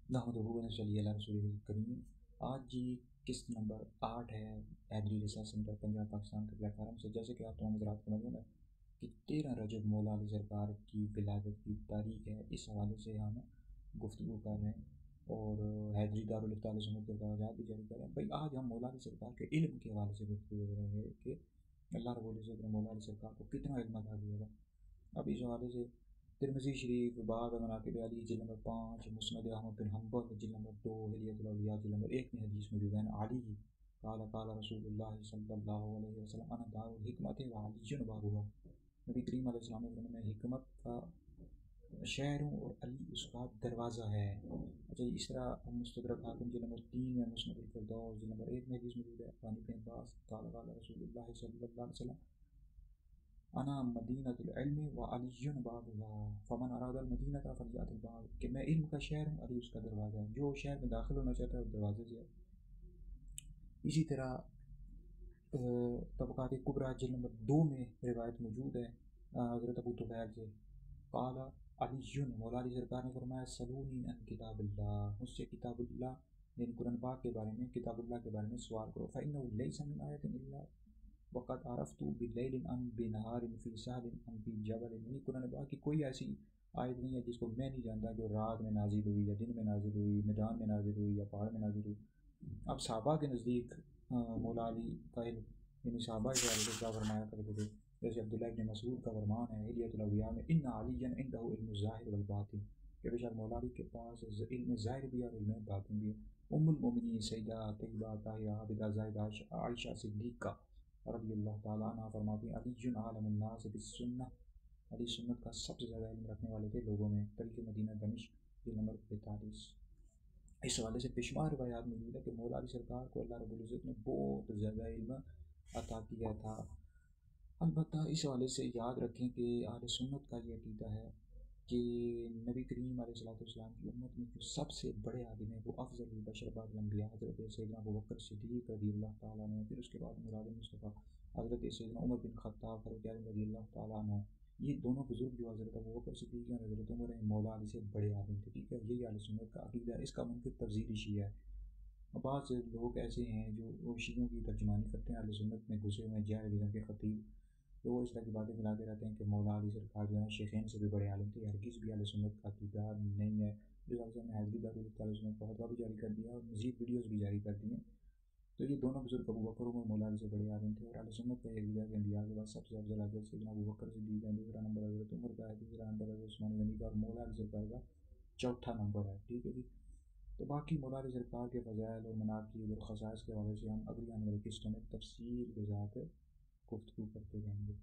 نحمدہ و نصلی علی رسولہ الکریم۔ آج جی قسط نمبر 8 ہے حیدری ریسرچ سینٹر پنجاب پاکستان کے پلیٹ فارم سے۔ جیسے کہ آپ تمام حضرات کو معلوم ہے کہ 13 رجب مولا علی سرکار کی ولادت کی تاریخ ہے، اس حوالے سے ہم گفتگو کر رہے ہیں اور حیدری دارالفتہ علیہ سنت کے کاغذات بھی جاری کر رہے ہیں۔ بھائی آج ہم مولا علی سرکار کے علم کے حوالے سے گفتگو کر رہے ہیں کہ اللہ رب العزت نے مولا علی سرکار کو کتنا علم عطا کیا تھا۔ اب اس حوالے سے ترمذی شریف باب مناقب علی جلد نمبر 5، مسند احمد بن حنبل جلد نمبر 2، ہلیۃ الاولیاء جلد نمبر 1 میں حدیث موجود ہے۔ علی قال قال رسول اللہ صلی اللہ علیہ وسلم انا دار الحکمت و علی بابها۔ نبی کریم علیہ السلام نے فرمایا میں حکمت کا شہر ہوں اور علی اس کا دروازہ ہے۔ اچھا اس طرح مستدرک حاکم جلد نمبر 3 میں مسند الفردوس جلد نمبر 1 میں حدیث موجود ہے۔ عن ابن عباس قال قال رسول اللہ صلی اللہ علیہ وسلم انا مدینۃ العلم و علی بابها فمن اراد المدینۃ فلیأت الباب، کہ میں علم کا شہر ہوں، علی اس کا دروازہ ہے، جو شہر میں داخل ہونا چاہتا ہے وہ دروازے سے ہے۔ اسی طرح طبقات کبریٰ جلد نمبر 2 میں روایت موجود ہے حضرت ابو طفیل سے، قال علی مولا علی سرکار نے فرمایا سلونی عن کتاب اللہ، مجھ سے کتاب اللہ یعنی قرآن پاک کے بارے میں، کتاب اللہ کے بارے میں سوال کرو۔ فإنه ليس من آیۃ الا وقد عرفت بلیل ام بنہار فی سہل ام فی جبل، یعنی قرآن پاک کی کوئی ایسی آیت نہیں ہے جس کو میں نہیں جانتا جو رات میں نازل ہوئی یا دن میں نازل ہوئی، میدان میں نازل ہوئی یا پہاڑ میں نازل ہوئی۔ اب صحابہ کے نزدیک مولا علی کا علم یعنی صحابہ کے حوالے سے کیا فرمایا کرتے تھے، جیسے عبداللہ ابن مسعود کا فرمان ہے ہلیۃ الاولیاء میں ان علی عنده علم الظاہر والباطن، کہ بے شک مولا علی کے پاس علم ظاہر بھی ہے اور علم باطن بھی ہے۔ ام المؤمنین سیدہ طیبہ طاہرہ عابدہ زاہدہ عائشہ صدیقہ رضی اللہ تعالیٰ عنہ فرماتی ہیں علی عالم الناس بالسنہ، علی سنت کا سب سے زیادہ علم رکھنے والے تھے لوگوں میں۔ تاریخ مدینہ دمشق یہ نمبر 45۔ اس حوالے سے بشمار روایات موجود ہے کہ مولا علی سرکار کو اللہ رب العزت نے بہت زیادہ علم عطا کیا تھا۔ البتہ اس حوالے سے یاد رکھیں کہ اہل سنت کا یہ عقیدہ ہے کہ نبی کریم علیہ السلام کی امت میں جو سب سے بڑے عالم ہیں وہ افضل البشر بعد الانبیاء حضرت سیدنا ابوبکر صدیق رضی اللہ تعالیٰ عنہ، پھر اس کے بعد مراد مصطفیٰ حضرت سیدنا عمر بن خطاب فاروق اعظم رضی اللہ تعالیٰ عنہ، یہ دونوں بزرگ جو حضرت ابوبکر صدیق اور حضرت عمر ہیں مولا علی سے بڑے عالم تھے۔ ٹھیک ہے، یہی اہل سنت کا عقیدہ ہے، اس کا منکر تفضیلی شیعہ ہے۔ بعض لوگ ایسے ہیں جو شیعوں کی ترجمانی کرتے ہیں، اہل سنت میں گھسے ہوئے ہیں، جاہل کے خطیب، تو وہ اس طرح کی باتیں پھیلاتے رہتے ہیں کہ مولا علی سرکار جو ہے شیخین سے بھی بڑے عالم تھے۔ ہرگز بھی اہل سنت کا عقیدہ نہیں ہے۔ جو حضرت نے حیدری دارالفتہ علیہ سنت کا فتویٰ بھی جاری کر دیا اور مزید ویڈیوز بھی جاری کر دی ہیں۔ تو یہ دونوں بزرگ ابوبکر عمر مولا علی سے بڑے عالم تھے، اور اہل سنت کا یہ عقیدہ کہ انبیاء کے بعد سب سے افضل حضرت سیدنا ابوبکر صدیق ہے، دوسرا نمبر حضرت عمر کا ہے، تیسرا نمبر حضرت عثمان غنی کا، اور مولا علی سرکار کا چوتھا نمبر ہے۔ ٹھیک ہے جی۔ تو باقی مولا علی سرکار کے فضائل اور مناقب اور خصائص کے حوالے سے ہم اگلی آنے والی قسطوں میں تفصیل کے ساتھ گفتگو کرتے رہیں گے۔